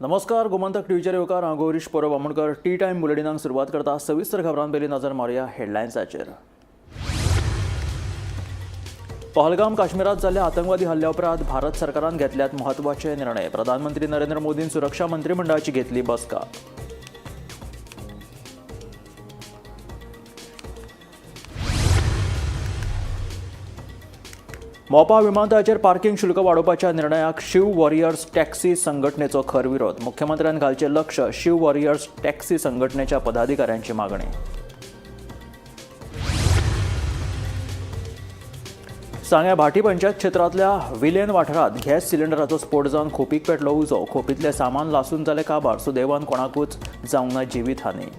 नमस्कार गोमंतक टीव्हीचेर येवकार हांव गौरीश परब आमोणकर टी टाइम बुलेटिनाक सुरवात करता सविस्तर खबरां पयलीं नजर मारया हेडलायन्साचेर। पहलगाम काश्मीरात जाल्ल्या आतंकवादी हल्ल्या उपरांत भारत सरकारान घेतल्यात म्हत्वाचे निर्णय। प्रधानमंत्री नरेंद्र मोदीन सुरक्षा मंत्रिमंडळाची घेतली बसका। मोपा विमानतळाचेर पार्किंग शुल्क वाडोवपाच्या निर्णयाक शिव वॉरियर्स टॅक्सी संघटनेचो खर विरोध। मुख्यमंत्र्यान घालचे लक्ष शिव वॉरियर्स टॅक्सी संघटनेच्या पदाधिकाऱ्यांची मागणी। सांग्या भाटी पंचायत क्षेत्रातल्या विलेन वाठारात गॅस सिलिंडराचो स्फोट जावन खोपीक पेटलो उजो। खोपीतले सामान लासून जाले काबार। सुदैवान कोणाकूच जावंक ना जिवीतहानी।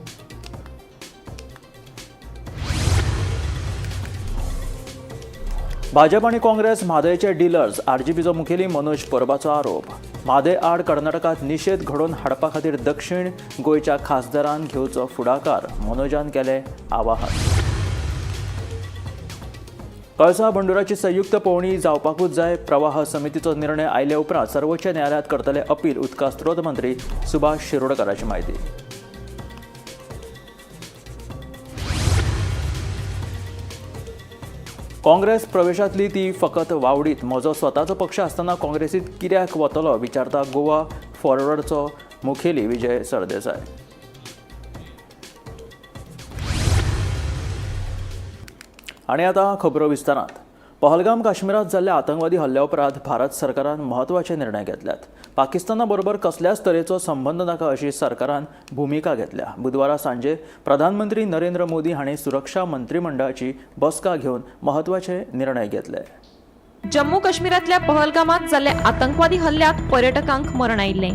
भाजप आणि काँग्रेस म्हादयचे डिलर्स। आरजेपीचो मुखेली मनोज परबाचो आरोप। म्हादय आड कर्नाटकात निषेध घडोवन हाडपा खातीर दक्षिण गोंयच्या खासदारान घेवचो फुडाकार। मनोजान केले आवाहन। कळसा बंडुराची संयुक्त पळोवणी जावपाकूच जाय। प्रवाह समितीचो निर्णय आयले उपरांत सर्वोच्च न्यायालयात करतले अपील। उदका स्त्रोत मंत्री सुभाष शिरोडकराची म्हायती। काँग्रेस प्रवेशांतली ती फकत वावडीत। म्हजो स्वताचो पक्ष आसतना काँग्रेसीत कित्याक वतलो विचारता गोवा फॉरवर्डचो मुखेली विजय सरदेसाय। आनी आतां खबरो विस्तारांत। पहलगाम काश्मीरात जाल्ल्या आतंकवादी हल्ल्या उपरांत भारत सरकारान म्हत्वाचे निर्णय घेतल्यात। पाकिस्ताना बरोबर कसल्याच तरेचो संबंद नाका अशी सरकारान भुमिका घेतल्या। बुधवारा सांजे प्रधानमंत्री नरेंद्र मोदी हांणी सुरक्षा मंत्रिमंडळाची बसका घेवन म्हत्वाचे निर्णय घेतले। जम्मू काश्मीरातल्या पहलगामात जाल्ल्या आतंकवादी हल्ल्यात पर्यटकांक मरण आयिल्ले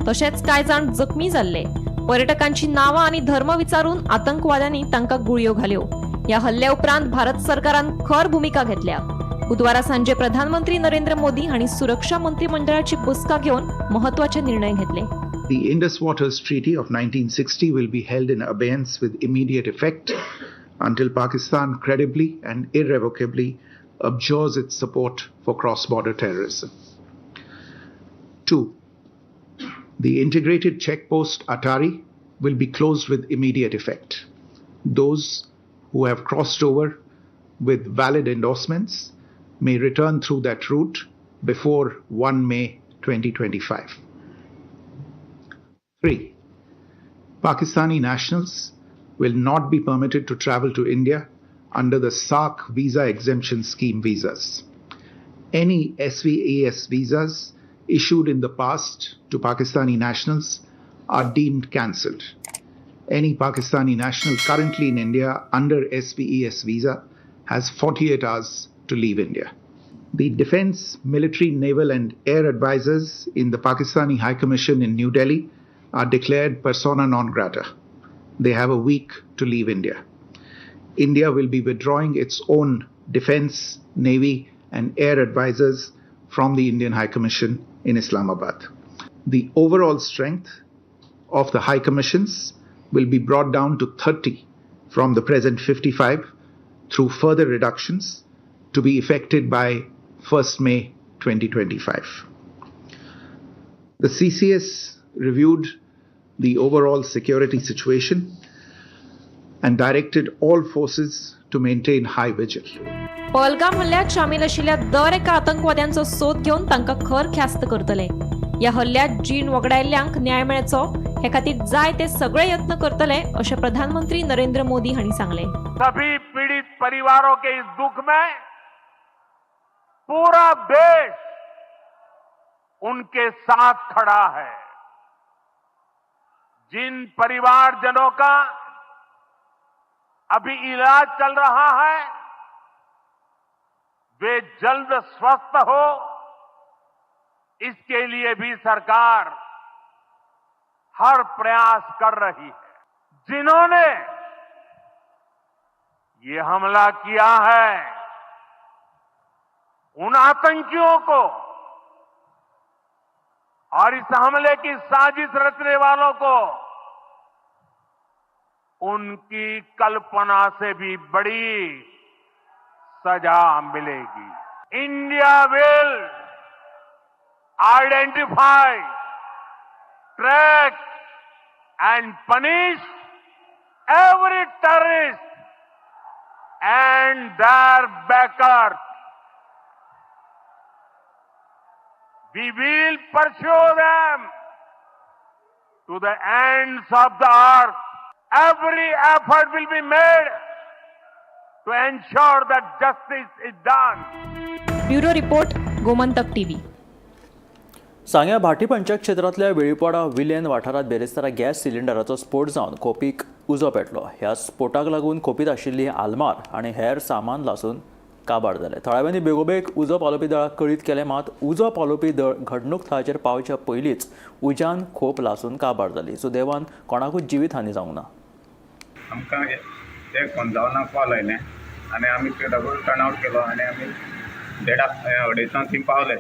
तशेंच कांय जाण जखमी जाल्ले। पर्यटकांची नांवां आनी धर्म विचारून आतंकवाद्यांनी तांकां गुळयो घाल्यो। या हल्ल्या उपरांत भारत सरकारान खर भूमिका घेतल्या। बुधवारा सांजे प्रधानमंत्री नरेंद्र मोदी हांणी सुरक्षा मंत्रिमंडळाची बसका घेवन महत्वाचे निर्णय घेतले। The Indus Waters Treaty of 1960 will be held in abeyance with immediate effect until Pakistan credibly and irrevocably abjures its support for cross-border terrorism. 2. The integrated checkpost Atari will be closed with immediate effect. Those who have crossed over with valid endorsements may return through that route before 1 May 2025. 3. Pakistani nationals will not be permitted to travel to India under the SAARC visa exemption scheme visas. Any SVAS visas issued in the past to Pakistani nationals are deemed cancelled. Any Pakistani national currently in India under SVES visa has 48 hours to leave India. The Defence, Military, Naval and Air advisors in the Pakistani High Commission in New Delhi are declared persona non grata. They have a week to leave India. India will be withdrawing its own Defence, Navy and Air advisors from the Indian High Commission in Islamabad. The overall strength of the High Commissions will be brought down to 30 from the present 55 through further reductions to be effected by 1st May 2025. The CCS reviewed the overall security situation and directed all forces to maintain high vigil. Pahalgam हल्ल्यात शामील आशिल्ल्या दर एका आतंकवाद्यांचो सोद घेवन तांकां खर ख्यास्त करतले। या हल्ल्यात जीण वगडायल्ल्यांक न्याय मेळचो हे खातीर जाय ते सगळे यत्न करतले अशें प्रधानमंत्री नरेंद्र मोदी हांणी सांगले। सभी पीड़ित परिवारों के इस दुख में पूरा देश उनके साथ खड़ा है। जिन परिवारजनों का अभी इलाज चल रहा है वे जल्द स्वस्थ हो, इसके लिए भी सरकार हर प्रयास कर रही है। जिन्होंने ये हमला किया है उन आतंकियों को और इस हमले की साजिश रचने वालों को उनकी कल्पना से भी बड़ी सजा मिलेगी। India will identify track and punish every terrorist and their backers. We will pursue them to the ends of the earth. Every effort will be made to ensure that justice is done. Bureau report, Gomantak TV. सांग्या भाटी पंचायत क्षेत्रातल्या Velipada villain वाठारात बेरेस्तारा gas सिलिंडराचो स्फोट जावन खोपीक उजो पेटलो. ह्या स्फोटाक लागून खोपीत आशिल्ली आलमार आनी हेर सामान लासून काबार जाले. थळाव्यांनी बेगोबेग उजो पालोवपी दळाक कळीत केलें, मात उजो पालोवपी दळ घडणूक थळाचेर पावच्या पयलींच उज्यान खोप लासून काबार जाली. सुदैवान कोणाकूच जिवीत हानी जावंक ना. आमकां ते फोंजावनाक कॉल आयलें आनी आमी ते डबल टर्न आवट केलो आनी आमी 1:30 थंय पावले.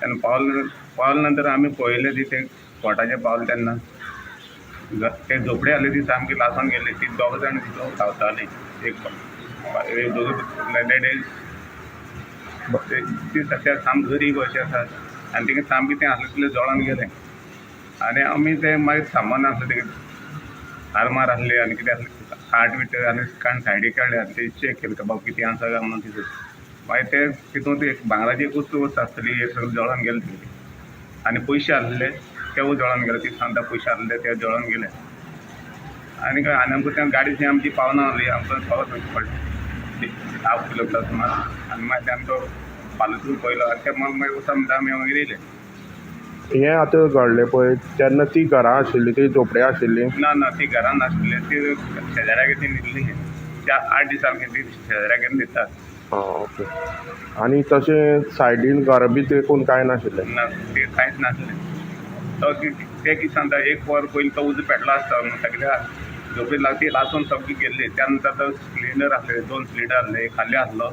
तेन्ना पावले नंतर आमी पळयलें ती ते स्पॉटाचेर पावले तेन्ना ते झोपडी आसली ती सामकी लासून गेल्ली. ती दोग जाण तितून धांवतालीं. एक दोग ती सद्याक साम गरीब अशी आसात आनी तिका सामकी तें आसलें तितलें जळोन गेलें. आनी आमी तें मागीर सामान आसलें तें आरमार आसली आनी कितें आसलें खाट बीट आनी काण सायडीक काडले आनी ते चॅक केलें बाबा कितें आसा काय म्हणून तितून. मागीर ते तितून ती भांगराची एक वस्त आसतली हे सगळें जळोन गेलें तितून. आनी पयशे आसले तेवूय जळोन गेले. ती सांगता पयशे आसले ते जळोन गेले. आनी आमकां त्या गाडी आमची पावना आसली. आमकां पावत वचचें पडलें 10 किलोमिटर सुमार. आनी मागीर ते आमचो पालतून पयलो आनी ते मागीर वचून म्हणटा आमी मागीर येयले. हें आतां घडलें पळय तेन्ना ती घरां आशिल्ली, ती झोपडी आशिल्ली? ना ती घरान नासली. ती शेजाऱ्याक ती न्हिदली. त्या 8 दिसांनी ती शेजाऱ्याक दितात. ओके. आनी तशें सायडीन घरा बी देखून कांय नाशिल्लें? ना ते कांयच नासलें. तो ते कितें सांगता एक वर पयलीं तो उजो पेटलो आसता म्हणटा कित्याक झोपडी ती लासून सगळी गेल्ली. त्या नंतर तो सिलिंडर आसले 2 सिलिंडर आसले. एक खाली आसलो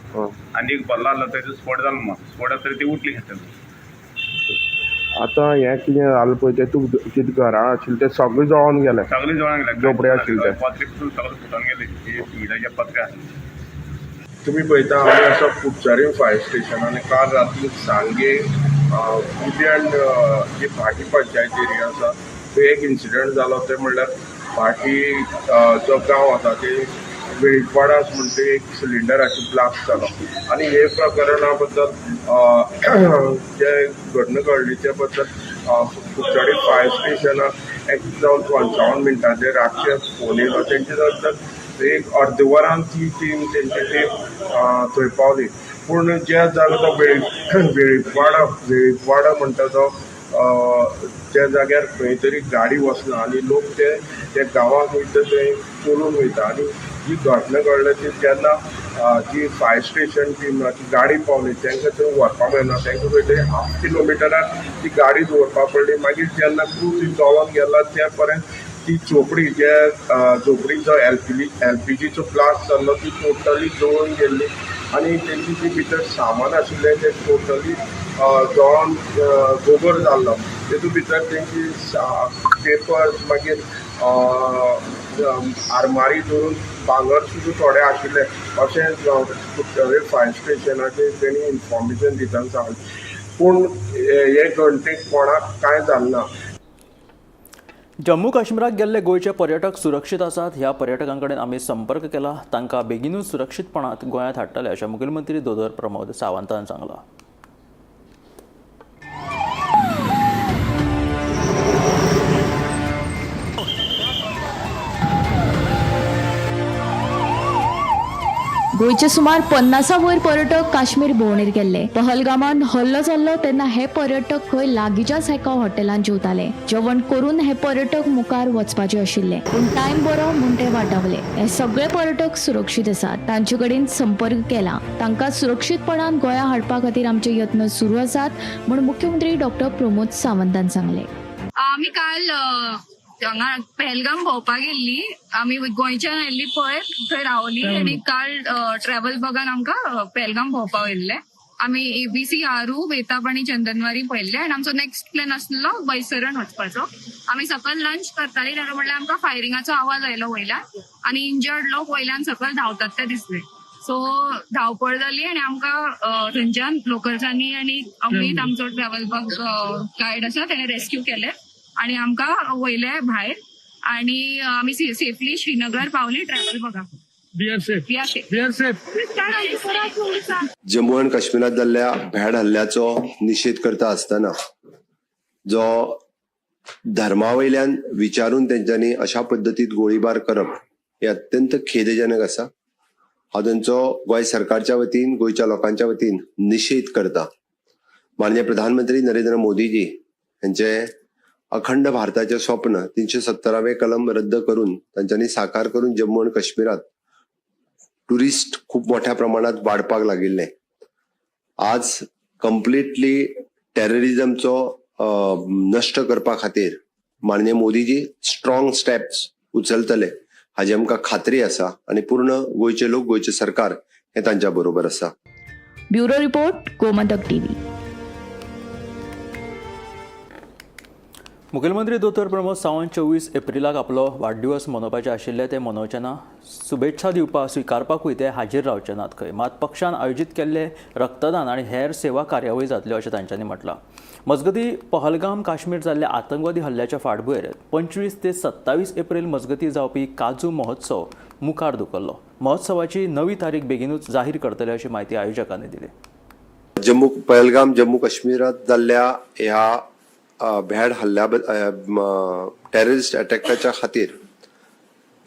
आनी एक भरलो आसलो. तेजो स्फोट जालो मग. स्फोट जातकीर ती उठली घेतली. आतां हें कितें जालें पळय तें तूं कितें घरां आशिल्लें तें सगळें जळोन गेलें? सगळें जळोन गेलें. झोपडी आशिल्ली पत्रे पसून सगळें फुटोन गेली. मिठाचे पत्रे आसले. तुम्ही पळयता आमी आसा कुडचऱ्यो फायर स्टेशन आनी काल राती सांगे विलेन जी भाटी पंचायत एरिया आसा थंय एक इन्सिडंट जालो. ते म्हणल्यार भाटी जो गांव आसा ते वेळीपाडा म्हणटा एक सिलिंडराची ब्लास्ट जालो. आनी हे प्रकरणा बद्दल जे घडण घडली ते बद्दल कुडचडे फायर स्टेशनाक 1:55 मिनटांचेर रातचे फोन येयलो. तेंचे नंतर एक अर्दवरान ती टीम तेंची थंय पावली. पूण जे जालो तो वेळीपाडा म्हणटा तो त्या जाग्यार खंय तरी गाडी वचना आनी लोक ते गांवांक वयता थंय चलून वयता. आनी जी घटना घडली ती जेन्ना जी फायर स्टेशन टीम ती गाडी पावली तांकां थंय व्हरपाक मेळना. तांकां खंय तरी 1/2 किलोमिटरार ती गाडी दवरपाक पडली. मागीर जेन्ना क्रू ती जळोन गेला त्या पर्यंत ती झोपडी जे झोपडीचो एलपीजीचो ब्लास्ट जाल्लो ती टोटली जळून गेल्ली. आनी तेंची जी भितर सामान आशिल्लें तें टोटली जळोन गोबर जाल्लो. तेतूंत भितर तेंची पेपर्स मागीर आरमारी धरून भांगर सुद्दां थोडे आशिल्ले अशें कुडचडे फायर स्टेशनाचेर तेणी इन्फॉर्मेशन दितना सांगलें. पूण हे घटनेक कोणाक कांय जालें ना. जम्मू काश्मीराक गेल्ले गोंयचे पर्यटक सुरक्षीत आसात. ह्या पर्यटकां कडेन आमी संपर्क केला. तांकां बेगीनूच सुरक्षीतपणांत गोंयांत हाडटले अशें मुखेलमंत्री दोदोर प्रमोद सावंतान सांगलां. गोंयचे सुमार 50 वयर पर्यटक काश्मीर भोंवडेर गेल्ले. पहलगामान हल्लो जाल्लो तेन्ना हे पर्यटक खंय लागींच्याच एका हॉटेलांत जेवताले. जेवण करून हे पर्यटक मुखार वचपाचे आशिल्ले, पूण टायम बरो म्हूण ते वाटावले. हे सगळे पर्यटक सुरक्षीत आसात. तांचे कडेन संपर्क केला. तांकां सुरक्षीतपणान गोंया हाडपा खातीर आमचे यत्न सुरू आसात म्हूण मुख्यमंत्री डॉक्टर प्रमोद सावंतान सांगले. आमी काल हांगा पहलगाम भोंवपाक गेल्ली. आमी गोंयच्यान आयिल्ली पळय थंय रावली आनी काल ट्रॅव्हल बगान आमकां पहलगाम भोंवपाक व्हेल्ले. आमी ABC आरू बेताब आनी चंदनवारी पळयल्ले आनी आमचो नेक्स्ट प्लॅन आसलो बैसरण वचपाचो. आमी सकयल लंच करतालीं तेन्ना म्हणल्यार आमकां फायरिंगाचो आवाज आयलो वयल्यान आनी इंजर्ड लोक वयल्यान सकयल धांवतात ते दिसले. सो धांवपळ जाली आनी आमकां थंयच्यान लोकल्सांनी आनी अमीत आमचो ट्रॅव्हल बग गायड आसा तेणे रेस्क्यू केले आणि आमकां वयले भायर आणि आमी सेफली श्रीनगर पावले. ट्रॅव्हल बघा. जम्मू आनी काश्मीरात जाल्ल्या भ्याड हल्ल्याचो निशेध करता आसतना जो धर्मावयल्यान विचारून तेंच्यांनी अशा पद्दतीत गोळीबार करप हे अत्यंत खेदजनक आसा. हांव तांचो गोंय सरकारच्या वतीन गोंयच्या लोकांच्या वतीन निशेध करता. माननीय प्रधानमंत्री नरेंद्र मोदीजी यांचे अखंड भारताचे स्वप्न 317वें कलम रद्द करून तांच्यांनी साकार करून जम्मू आनी काश्मीरात टुरिस्ट खूप मोठ्या प्रमाणात वाडपाक लागिल्ले. आज कम्प्लिटली टेररिझमचो नष्ट करपा खातीर माननीय मोदीजी स्ट्रॉंग स्टेप्स उचलतले हाची आमकां खात्री आसा आणि पूर्ण गोंयचे लोक गोंयचे सरकार हे तांच्या बरोबर आसा. Bureau report, Gomantak TV. मुखेलमंत्री दोतोर प्रमोद सावंत 24 एप्रिलाक आपलो वाडदिवस मनोवपाचे आशिल्ले ते मनोवचे ना. शुभेच्छा दिवपाक स्विकारपाकूय ते हाजीर रावचे नात खंय. मात पक्षान आयोजीत केल्ले रक्तदान आनी हेर सेवा कार्यावळी जातल्यो अशें तांच्यांनी म्हटलां. मजगती पहलगाम काश्मीर जाल्ल्या आतंकवादी हल्ल्याच्या फाटभुंयेर 25 ते 27 एप्रिल मजगती जावपी काजू महोत्सव मुखार धुकल्लो. महोत्सवाची नवी तारीख बेगीनूच जाहीर करतले अशी माहिती आयोजकांनी दिली. पहलगाम जम्मू काश्मीरात जाल्ल्या ह्या भ्याड हल्ल्या टेररिस्ट अटॅकाच्या खातीर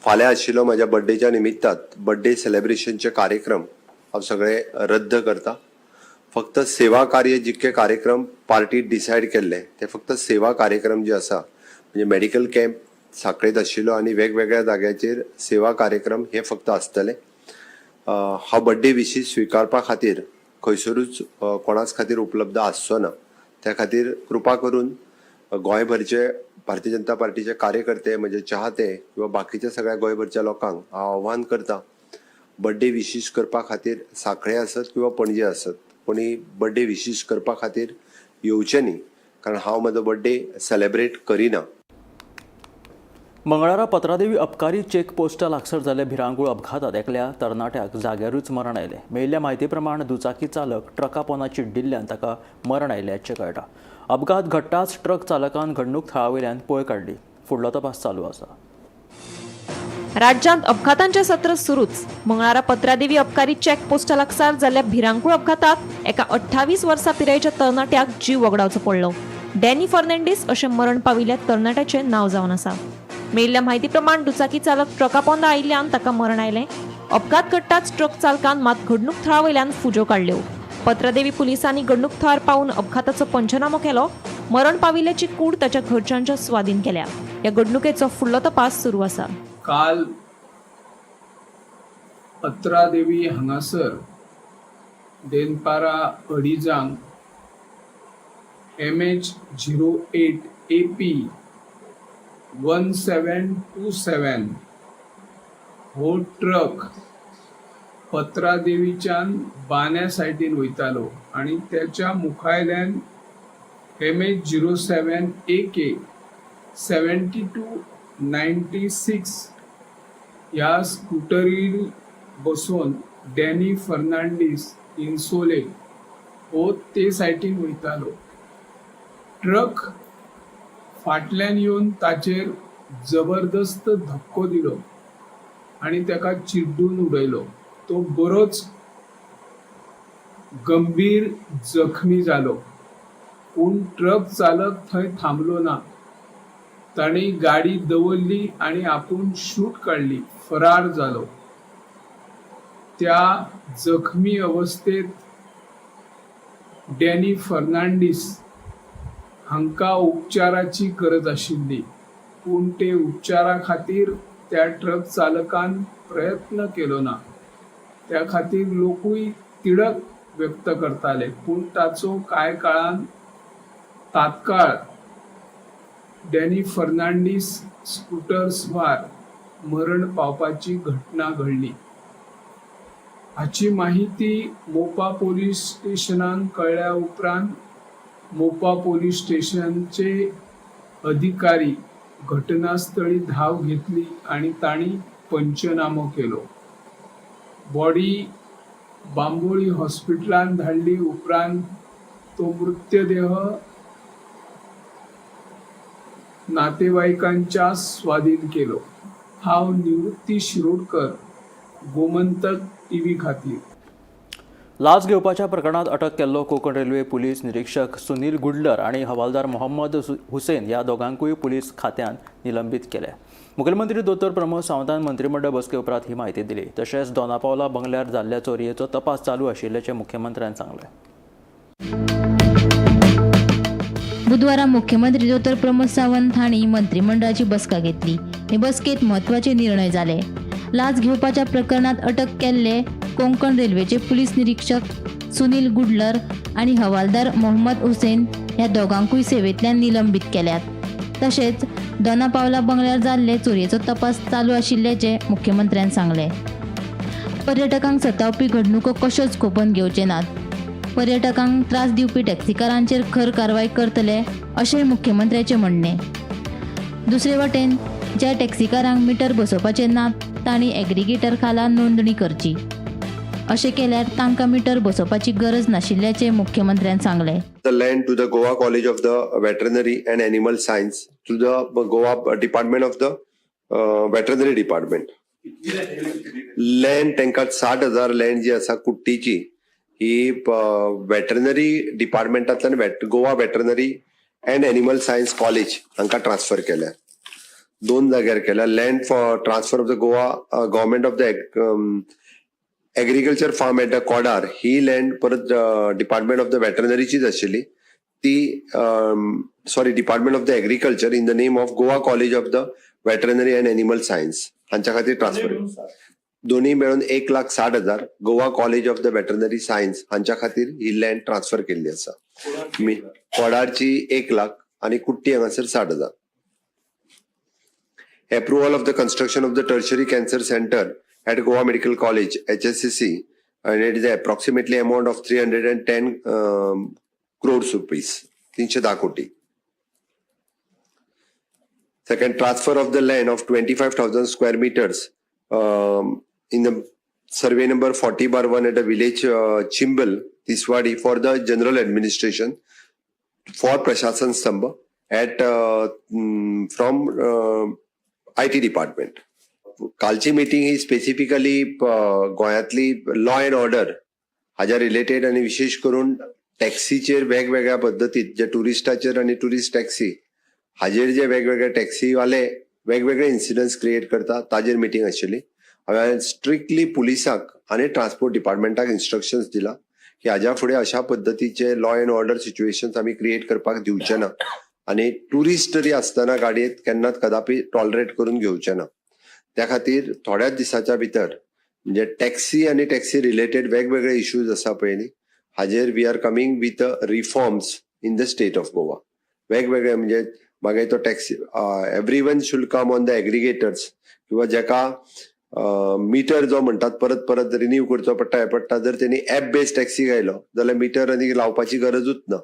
फाल्यां आशिल्लो म्हाज्या बर्थडेच्या निमित्तात बर्थडे सेलिब्रेशनचे कार्यक्रम हांव सगळे रद्द करता. फक्त सेवा कार्य जितके कार्यक्रम पार्टी डिसायड केल्ले ते फक्त सेवा कार्यक्रम जे आसा म्हणजे मेडिकल कॅम्प साखळेत आशिल्लो आनी वेगवेगळ्या जाग्याचेर सेवा कार्यक्रम हे फक्त आसतले. हा बर्थडे विशीश स्विकारपा खातीर खंयसरूच कोणाच खातीर उपलब्ध आसचो ना. त्या खातीर कृपा करून गोंयभरचे भारतीय जनता पार्टीचे कार्यकर्ते म्हणजे चाहते किंवा बाकीच्या सगळ्या गोंयभरच्या लोकांक हांव आव्हान करता बर्थडे विशीश करपा खातीर साखळे आसत किंवा पणजे आसत कोणी बर्थडे विशीश करपा खातीर येवचे न्ही कारण हांव म्हजो बर्थडे सेलिब्रेट करिना. मंगळारा पत्रादेवी अबकारी चेक पोस्टा लागसार जाल्ल्या भिरांकूळ अपघातात एकल्या तरणाट्याक जाग्यारूच मरण आयलें. मेळिल्ल्या म्हायती प्रमाण दुचाकी चालक ट्रका पोंदा चिड्डिल्ल्यान ताका मरण आयिल्ल्याचें कळटा. अपघात घडटाच ट्रक चालकान घडणूक थळावयल्यान पळ काडली. फुडलो तपास चालू आसा. राज्यांत अपघातांचें सत्र सुरूच. मंगळारा पत्रादेवी अबकारी चेक पोस्टा लागसार जाल्ल्या भिरांकूळ अपघातात एका 28 वर्सां पिरायेच्या तरणाट्याक जीव वगडावचो पडलो. डॅनी फर्नांडीस अशें मरण पाविल्ल्या तरणाट्याचें नांव जावन आसा. मेळिल्ल्या म्हायती प्रमाण दुचाकी चालक ट्रका पोंदा आयिल्ल्यान ताका मरण आयलें. अपघात घडटाच ट्रक चालकान मात घडणूक थळावयल्यान फुजो काडल्यो. पत्रादेवी पुलिसांनी घडणूक थळार पावून अपघाताचो पंचनामो केलो. मरण पाविल्ल्याची कूड ताच्या घरच्यांच्या स्वाधीन केल्या. ह्या घडणुकेचो फुडलो तपास सुरू आसा. काल पत्रादेवी हांगासर देनपारा अडिजांक MH08 AP 1727 हो ट्रक पत्रादेवीच्यान बान्या सायडीन वयतालो आणि त्याच्या मुखायल्यान MH07 AK 7296 ह्या स्कूटरीर बसून डॅनी फर्नांडीस इन्सोले हो ते सायडीन वयतालो. ट्रक फाटल्यान येवन ताचेर जबरदस्त धक्को दिलो आणि ताका चिड्डून उडयलो. तो बरोच गंभीर जखमी जालो. पूण ट्रक चालक थंय थांबलो ना. ताणी गाडी दवरली आणि आपूण शूट काडली, फरार जालो. त्या जखमी अवस्थेत डॅनी फर्नांडीस हांकां उपचाराची गरज आशिल्ली पूण ते उपचारा खातीर त्या ट्रक चालकान प्रयत्न केलो ना. त्या खातीर लोकूय तिडक व्यक्त करताले पूण ताचो कांय काळान तात्काळ डॅनी फर्नांडीस स्कूटर स्वार मरण पावपाची घटना घडली. हाची माहिती मोपा पोलीस स्टेशनान कळ्ळ्या उपरांत मोपा पोलीस स्टेशनचे अधिकारी घटनास्थळी धाव घेतली आणि तांणी पंचनामो केलो. बॉडी बांबोळी हॉस्पिटलांत धाडली उपरांत तो मृतदेह नातेवाईकांच्या स्वाधीन केलो. हांव निवृत्ती शिरोडकर, गोमंतक टीव्ही खातीर. लाच घेवपाच्या प्रकरणात अटक केल्लो कोंकण रेल्वे पुलीस निरीक्षक सुनील गुडलर आणि हवालदार मोहम्मद हुसेन ह्या दोगांकूय पुलीस खात्यान निलंबीत केले. मुखेलमंत्री दोतोर प्रमोद सावंतान मंत्रिमंडळ बसके उपरांत ही म्हायती दिली. तशेंच दोनापावला बंगल्यार जाल्ल्या चोरयेचो तपास चालू आशिल्ल्याचें मुख्यमंत्र्यान सांगलें. बुधवारा मुख्यमंत्री दोतोर प्रमोद सावंत हांणी मंत्रिमंडळाची बसका घेतली. हे बसकेत म्हत्वाचे निर्णय जाले. लाच घेवपाच्या प्रकरणात अटक केल्ले कोंकण रेल्वेचे पुलीस निरीक्षक सुनील गुडलर आणि हवालदार मोहम्मद हुसेन ह्या दोगांकूय सेवेंतल्यान निलंबीत केल्यात. तशेंच दोनापावला बंगल्यार जाल्ले चोरयेचो तपास चालू आशिल्ल्याचे मुख्यमंत्र्यान सांगले. पर्यटकांक सतावपी घडणुको कश्योच खपोवन घेवचे नात. पर्यटकांक त्रास दिवपी टॅक्सीकारांचेर खर कारवाय करतले अशेंय मुख्यमंत्र्याचें म्हणणें. दुसरे वटेन ज्या टॅक्सीकारांक मिटर बसोवपाचे नात तांणी एग्रिगेटर खाला नोंदणी करची. अशें केल्यार तांकां मिटर बसोवपाची गरज नाशिल्ल्याचें मुख्यमंत्र्यान सांगलें. The land to the Goa College of the Veterinary and Animal Science, to the Goa Department of the Veterinary Department. Land तांकां 60,000 लँड जी आसा कुट्टीची ही वेटरनरी डिपार्टमेंटांतल्यान Goa veterinary and animal science college हांकां ट्रान्सफर केल्या. 2 जाग्यार केल्या. Land for transfer of the Goa government of the agriculture farm at the Kodar ही लँड परत डिपार्टमेंट ऑफ द वेटरनरीचीच आशिल्ली. ती department of the agriculture in the name of Goa college of the veterinary and animal science हांच्या खातीर transfer. दोन्ही मेळून 1,60,000 Goa college of the veterinary science हांच्या खातीर ही लँड ट्रान्सफर केल्ली आसा. कोडारची 1,00,000 आणि कुट्टी हांगासर 60,000. Approval of the construction of the tertiary cancer center at Goa Medical College, HSCC, and it is approximately amount of 310 crores rupees, 310 koti. Second, transfer of the land of 25,000 square meters in the survey number 40/1 at the village Chimbal, Tiswadi for the general administration for Prashashan Stambha at from IT department. कालची meeting ही specifically गोंयांतली law and order हाज्या related आणि विशेष करून टॅक्सीचेर वेगवेगळ्या पद्दतीत जे टुरिस्टाचेर आणि टुरिस्ट टॅक्सी हाजेर जे वेगवेगळे टॅक्सीवाले वेगवेगळे इन्सिडंट्स क्रिएट करता ताजेर मीटिंग आशिल्ली. हांवें स्ट्रिक्टली पुलिसाक आनी ट्रान्सपोर्ट डिपार्टमेंटाक इन्स्ट्रक्शन्स दिला की हाज्या फुडें अशा पद्दतीचे लॉ अँड ऑर्डर सिच्युएशन्स आमी क्रिएट करपाक दिवचे ना आणि टुरिस्ट तरी आसतना गाडयेंत केन्नाच कदापि टॉलरेट करून घेवचे ना. त्या खातीर थोड्याच दिसाच्या भितर म्हणजे टॅक्सी आणि टॅक्सी रिलेटेड वेगवेगळे इश्यूज आसा पळय हाजेर we are coming with reforms in the state of Goa. वेगवेगळे म्हणजे मागीर तो taxi everyone should come on the aggregators किंवा जेका मिटर जो म्हणटात परत परत रिन्यू करचो पडटा हे पडटा. जर त्यांनी ऍप बेस्ड टॅक्सी घायलो जाल्यार मिटर आनी लावपाची गरजूच ना,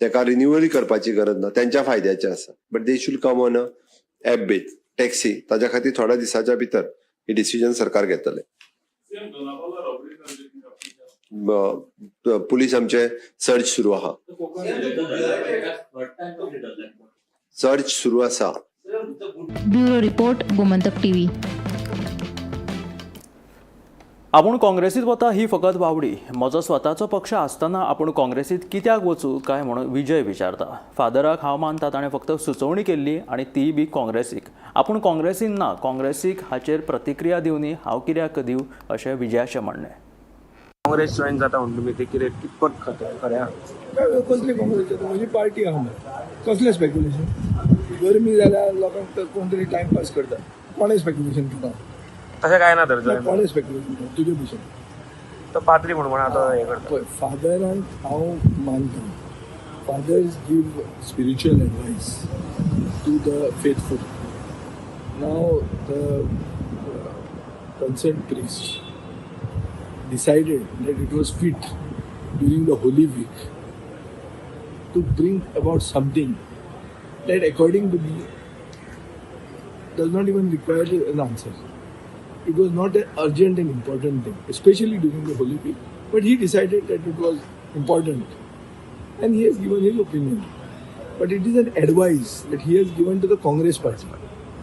तेका रिन्यूअल करपाची गरज ना, त्यांच्या फायद्याचे आसा. But they should come on a app based taxi. ताज्या खातीर थोड्या दिसाच्या भितर हे डिसिजन सरकार घेतले. पुलीस आमचे सर्च सुरू आहा. सर्च सुरू आसा. Bureau report, Gomantak TV. आपूण काँग्रेसीत वता ही फकत वावडी. म्हजो स्वताचो पक्ष आसतना आपूण काँग्रेसीत कित्याक वचूं काय म्हणून विजय विचारता. फादराक हांव मानता ताणें फक्त सुचोवणी केल्ली आनी ती बी काँग्रेसीक. आपूण काँग्रेसीन ना, काँग्रेसीक हाचेर प्रतिक्रिया दिवनी हांव कित्याक दिवं अशें विजयाचें म्हणणें. काँग्रेस जॉईन जाता म्हणून तुमी ते कितें कितपत खऱ्या कसली काँग्रेस म्हजी पार्टी आहा कसलें स्पेक्युलेशन. गरमी जाल्यार लोकांक कोण तरी टायमपास करता. कोणें स्पेक्युलेशन करता तशें काय ना तर कोणें स्पेक्युलेशन करता तुजे भशेन. तो पाद्री म्हणून आतां हें करता. पळय फादरांक हांव मानता. Fathers give spiritual advice to the faithful. Now the concern priest decided that it was fit during the Holy Week to bring about something that according to me does not even require an answer. It was not an urgent and important thing, especially during the Holy Week, but he decided that it was important and he has given his opinion. but it is an advice that he has given to the Congress party.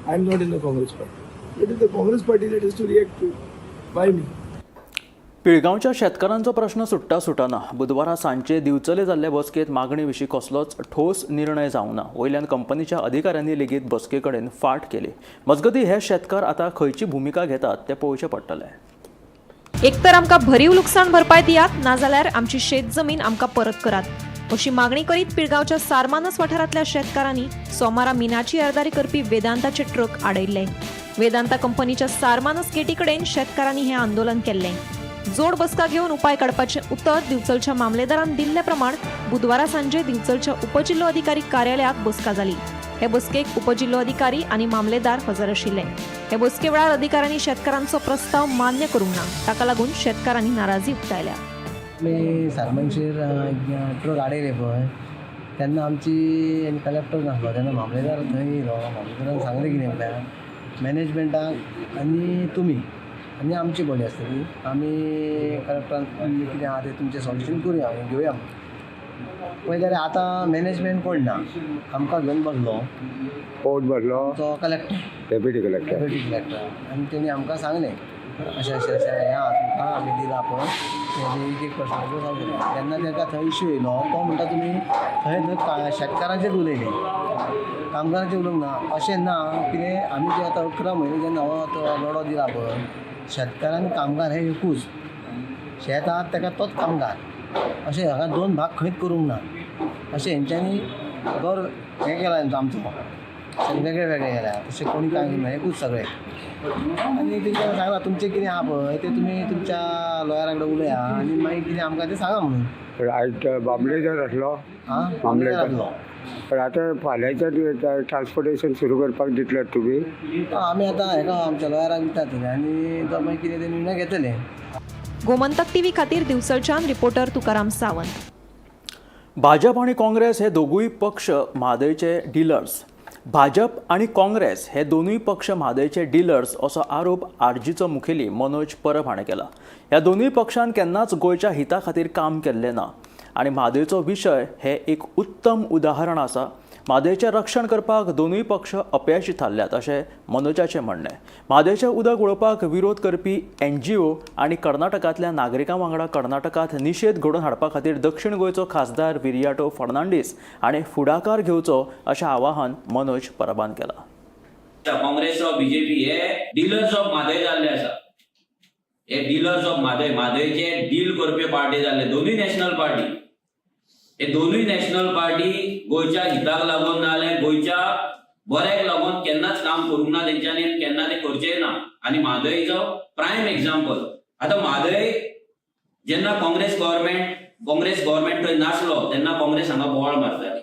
I am not in the Congress party. It is the Congress party that has to react to. Why me? पिळगांवच्या शेतकारांचो प्रश्न सुट्टा सुटना. बुधवारा सांजे दिवचले जाल्ले बसकेत मागणी विशीं कसलोच ठोस निर्णय जावंक ना. वयल्यान कंपनीच्या अधिकाऱ्यांनी लेगीत बसके कडेन फाट केली. मजगतीं हे शेतकार आतां खंयची भुमिका घेतात तें पळोवचें पडटलें. एक तर आमकां भरीव लुकसाण भरपाय दियात, नाजाल्यार आमची शेत जमीन आमकां परत करात अशी मागणी करीत पिळगांवच्या सारमानस वाठारांतल्या शेतकारांनी सोमारा मिनाची येरादारी करपी वेदांताचे ट्रक आडयल्ले. वेदांता कंपनीच्या सारमानस गेटी कडेन शेतकारांनी हें आंदोलन केल्लें. जोड बसका घेवन उपाय काडपाचें उतर दिवचलच्या मामलेदारान दिल्ले प्रमाण बुधवारा सांजे दिवचलच्या उपजिल्लो अधिकारी कार्यालयात बसका जाली. हे बसकेक उपजिल्लो अधिकारी आनी मामलेदार हजर आशिल्ले. हे बसके वेळार अधिकाऱ्यांनी शेतकारांचो प्रस्ताव मान्य करूंक ना. ताका लागून शेतकारांनी नाराजी उक्तायल्या. आमी सारमानशेर ट्रक आडयले पळय तेन्ना आमची कलेक्टर नासलो तेन्ना मामलेदार थंय येयलो. मामलेदारान सांगलें कितें म्हळ्यार मॅनेजमेंटाक आनी तुमी आनी आमची बॉडी आसतली आमी कलेक्टरान कितें आहा तें तुमचें सॉल्युशन करुया घेवया. पळय जाल्यार आतां मॅनेजमेंट कोण ना. आमकां घेवन बसलो कोण बसलो तो कलेक्टर डेप्युटी कलेक्टर आनी तेणी आमकां सांगलें अशें अशें अशें हें आहा तुमकां आमी दिलां पळय तेजे एक एक प्रश्नाचो सॉल्व केला. तेन्ना ताका थंय इश्यू येयलो. तो म्हणटा तुमी थंय शेतकारांचेच उलयले कामगारांचें उलोवंक ना. अशें ना कितें आमी जे आतां 11 म्हयने जेन्ना हो तो लढो दिला पळय शेतकार आनी कामगार हे एकूच. शेत आहा ताका तोच कामगार अशें हाका दोन भाग खंयच करूंक ना. अशें हेंच्यांनी दर हें केला आमचो वेगळे वेगळे केल्या. तशें कोणी कांय ना एकूच सगळे. आनी तेंच्यानी सांगलां तुमचें कितें आहा पळय तें तुमी तुमच्या लॉयरा कडेन उलया आनी मागीर कितें आमकां तें सांगा म्हणून. आयज मामलेदार आसलो आं मामलेदार आसलो. पण आतां फाल्यांच्या ट्रान्सपोर्टेशन सुरू करपाक दितले तुमी. आमी आतां हेका आमच्या लॉयराक दितात आनी तो मागीर कितें ते निर्णय घेतले. गोमंतक टीव्ही खातीर दिवचलच्यान रिपोर्टर तुकाराम सावंत. भाजप आणि काँग्रेस हे दोगूय पक्ष म्हादयचे डिलर्स. भाजप आणि काँग्रेस हे दोनूय पक्ष म्हादयचे डिलर्स असो आरोप आरजीचो मुखेली मनोज परब हाणें केला. ह्या दोनूय पक्षान केन्नाच गोंयच्या हिता खातीर काम केल्लें ना आनी म्हादयचो विशय हे एक उत्तम उदाहरण आसा. म्हादयचें रक्षण करपाक दोनूय पक्ष अपयशी थारल्यात अशें मनोजाचें म्हणणें. म्हादयचें उदक उडोवपाक विरोध करपी NGO आनी कर्नाटकांतल्या नागरिकां वांगडा कर्नाटकांत निशेध घडोवन हाडपा खातीर दक्षिण गोंयचो खासदार विरियाटो फर्नांडीस हाणें फुडाकार घेवचो अशें आवाहन मनोज परबान केलां. काँग्रेस ऑफ BJP हे डिलर्स ऑफ म्हादय जाल्ले आसा. हे डिलर्स ऑफ म्हादयचे डील करपी पार्टी जाल्ले दोनूय नॅशनल पार्टी. हे दोनूय नॅशनल पार्टी गोंयच्या हिताक लागून ना जाल्यार गोंयच्या बऱ्याक लागून केन्नाच काम करूंक ना तेंच्यांनी केन्ना ते करचेय ना. आनी म्हादयचो प्रायम एक्झाम्पल. आतां म्हादय जेन्ना काँग्रेस गव्हर्मेंट थंय नासलो तेन्ना काँग्रेस हांगा बोवाळ मारताली.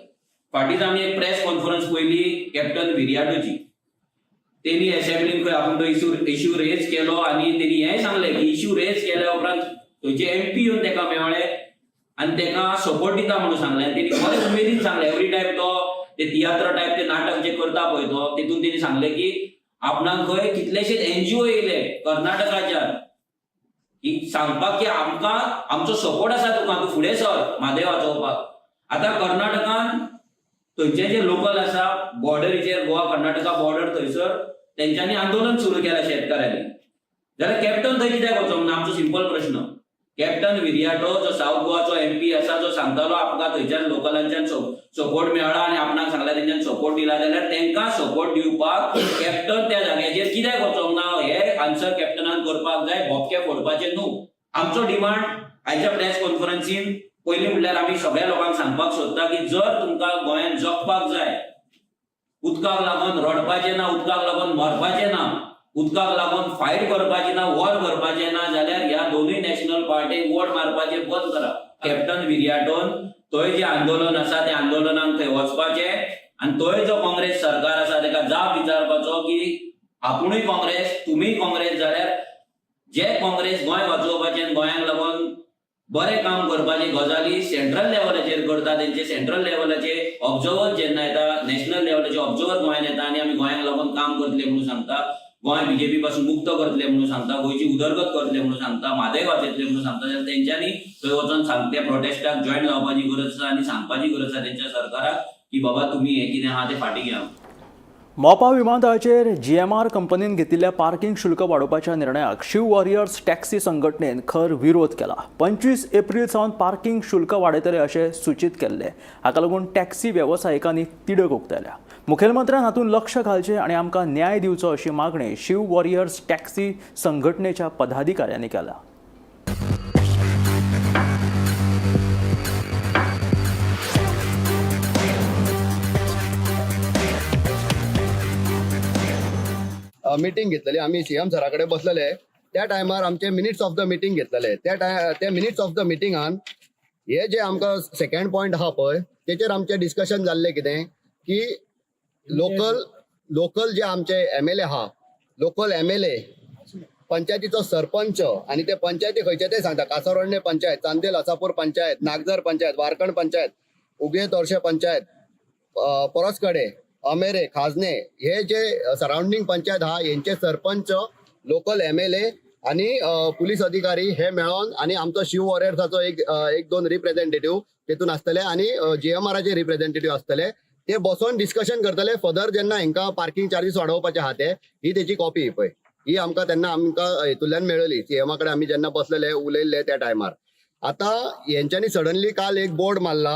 फाटींच आमी एक प्रेस कॉन्फरन्स पयली कॅप्टन विरियाटोची. तेणी असेंब्लीन खंय आपूण तो इश्यू रेज केलो आनी तेणी हेंय सांगलें की इश्यू रेज केल्या उपरांत थंयचे MP येवन तेका मेळ्ळे आनी तेका सपोर्ट दिता म्हणून सांगलें. तेणी बरें उमेदीन सांगलें. एवरी टायम तो ते तियात्र टायप ते नाटक जे करता पळय तो तेतून तेणी सांगलें की आपणाक खंय कितलेशेच NGO येयले कर्नाटकाच्यान की सांगपाक की आमकां आमचो सपोर्ट आसा तुका तूं फुडें सर म्हादय वाचोवपाक. आतां कर्नाटकान थंयचे जे लोकल आसा बॉर्डरीचेर गोवा कर्नाटका बॉर्डर थंयसर तेंच्यांनी आंदोलन सुरू केलां शेतकाऱ्यांनी. जाल्यार कॅप्टन थंय कित्याक वचोंक ना? आमचो सिंपल प्रश्न. कॅप्टन विरियाटो जो साऊथ गोवाचो MP आसा जो सांगतालो आमकां थंयच्यान लोकलांच्यान सपोर्ट मेळ्ळा आनी आपणाक सांगला तेंच्यान सपोर्ट दिला जाल्यार तेंकां सपोर्ट दिवपाक कॅप्टन त्या जाग्याचेर कित्याक वचोंक ना? हे आन्सर कॅप्टनान करपाक जाय. भोपके फोडपाचे न्हू. आमचो डिमांड आयच्या प्रेस कॉन्फरन्सीन पयलीं म्हणल्यार आमी सगळ्या लोकांक सांगपाक सोदता की जर तुमकां गोंयांत जगपाक जाय उदकाक लागून रडपाचें ना, उदकाक लागून मरपाचें ना, उदकाक लागून फायट करपाचें ना, वॉर करपाचें ना जाल्यार ह्या दोनूय नॅशनल पार्टीक वोट मारपाचें बंद करा. कॅप्टन विरियाटोन थंय जें आंदोलन आसा त्या आंदोलनाक थंय वचपाचें आनी थंय जो काँग्रेस सरकार आसा ताका जाप विचारपाचो की आपुणूय काँग्रेस तुमीय काँग्रेस जाल्यार जे काँग्रेस गोंय वाचोवपाचें गोंयांक लागून बरें काम करपाची गजाली सेंट्रल लेवलाचेर करता. तेंचे सेंट्रल लेवलाचे ऑब्जर्वर जेन्ना येता नॅशनल लेवलाचे ऑब्जर्वर गोंयांत येता आनी आमी गोंयांक लागून काम करतले म्हणून सांगता. गोंय BJP पासून मुक्त करतले म्हणून सांगता. गोंयची उदरगत करतले म्हणून सांगता. म्हादय वाचयतले म्हणून सांगता. जाल्यार तेंच्यांनी थंय वचून ते प्रोटेस्टाक जॉयन जावपाची गरज आसा आनी सांगपाची गरज आसा तेंच्या सरकाराक की बाबा तुम्ही हे कितें आहा तें फाटीं घ्या. मोपा विमानतळाचेर GMR कंपनीन घेतिल्ल्या पार्किंग शुल्क वाडोवपाच्या निर्णयाक शिव वॉरियर्स टॅक्सी संघटनेन खर विरोध केला. 25 एप्रिल सावन पार्किंग शुल्क वाडयतले अशें सूचित केल्ले. हाका लागून टॅक्सी वेवसायिकांनी तिडक उक्तायल्या. मुखेलमंत्र्यान हातूंत लक्ष घालचें आनी आमकां न्याय दिवचो अशी मागणी शिव वॉरियर्स टॅक्सी संघटनेच्या पदाधिकाऱ्यांनी केला. मिटींग घेतलेली आम्ही CM सराकडे बसलेले त्या टायमार आमचे मिनिट्स ऑफ द मिटींग घेतलेले त्या मिनिट्स ऑफ द मिटींगान हे जे आमकां सेकंड पॉयंट आहा पळय तेचेर आमचे डिस्कशन जाल्ले कितें की लोकल जे आमचे MLA आहा लोकल MLA पंचायतीचो सरपंच आणि ते पंचायती खंयचे ते सांगता. कासारवडणे पंचायत, चांदेल आसापूर पंचायत, नागझर पंचायत, वारकण पंचायत, उगये तोरशे पंचायत, परसकडे, अमेरे, खाजने हे जे सराउंडिंग पंचायत आहा यांचे सरपंच, लोकल MLA आणि पुलीस अधिकारी हे मेळोन आणि आमचो शिव वॉरियर्साचो एक दोन रिप्रेझेंटेटिव्ह तेतून आसतले आणि GMRचे रिप्रेझेंटेटिव्ह आसतले. ते बसून डिस्कशन करतले फर्दर जेन्ना हांकां पार्किंग चार्जीस वाडोवपाचे आहा ते ही तेची कॉपी पळय ही आमकां तेन्ना आमकां हेतूंतल्यान मेळ्ळी. CM कडेन आमी जेन्ना बसलेले उलयल्ले त्या टायमार. आतां हेंच्यांनी सडनली काल एक बोर्ड मारला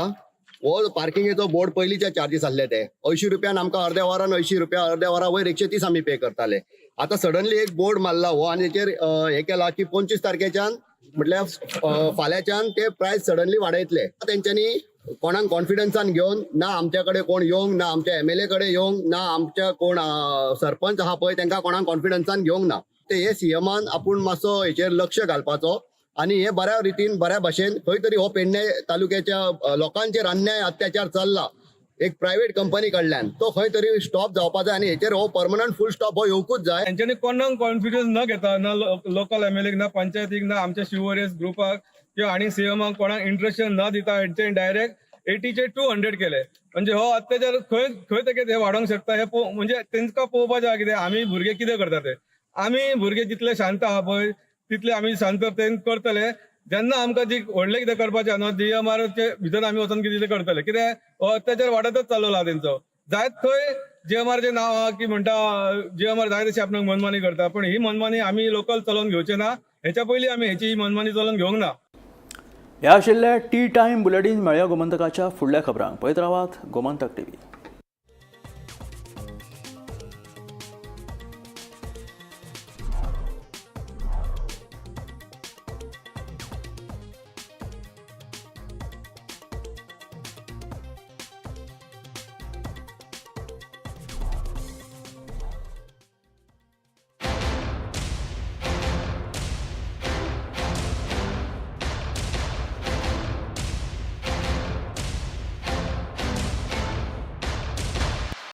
हो पार्किंगेचो बोर्ड पयलींचे चार्जीस आसले ते 80 रुपयान आमकां अर्द्या वरान 80 रुपया अर्द्या वरा वयर 130 आमी पे करताले. आतां सडनली एक बोर्ड मारला हो आनी तेचेर हे केला की 25 तारखेच्यान म्हटल्यार फाल्यांच्यान ते प्रायस सडनली वाडयतले. तेंच्यांनी कोणाक कॉन्फिडन्सान घेवन ना आमच्या कडेन कोण येवंक ना आमच्या MLA कडेन येवंक ना आमच्या कोण सरपंच आहा पळय तांकां कोणाक कॉन्फिडन्सान घेवंक ना. ते हे CMन आपूण मातसो हेचेर लक्ष घालपाचो आणि हे बऱ्या रितीन बऱ्या भाशेन खंय तरी हो पेडणे तालुक्याच्या लोकांचेर अन्याय अत्याचार चल्ला एक प्रायव्हेट कंपनी कडल्यान तो खंय तरी स्टॉप जावपा जाय आणि हेचेर हो परमनंट फुल स्टॉप हो येवकूच जाय. त्यांच्यानी कोणाक कॉन्फिडन्स न घेता ना लोकल MLA ना पंचायतीक ना आमच्या शिव वॉरियर्स ग्रुपाक किंवा आणि CMक कोणाक इंट्रक्शन न दिता हेंचे डायरेक्ट 80 चे 200 केले. म्हणजे हो अत्याचार खंय तरी हे वाडोंक शकता हे म्हणजे तांकां पळोवपाचें आहा कितें आमी भुरगे कितें करता ते. आमी भुरगे जितले शांत आहा पळय तितले आमी शांततेन करतले. जेन्ना आमकां जी व्हडलें कितें करपाचें न्हू GMRचे भितर आमी वचून कितें करतले कित्याक हो अत्याचार वाडतच चाललो आहा तेंचो. जायत खंय GMRचें नांव आहा की म्हणटा GMR जाय तशी आपणाक मनमानी करता पण ही मनमानी आमी लोकल चलोवन घेवचे ना. हेच्या पयलीं आमी हेची ही मनमानी चलोवन घेवंक ना. हे आशिल्ले टी टायम बुलेटिन मेळ्ळ्या गोमंतकाच्या फुडल्या खबरांक पळयत रावात गोमंतक TV.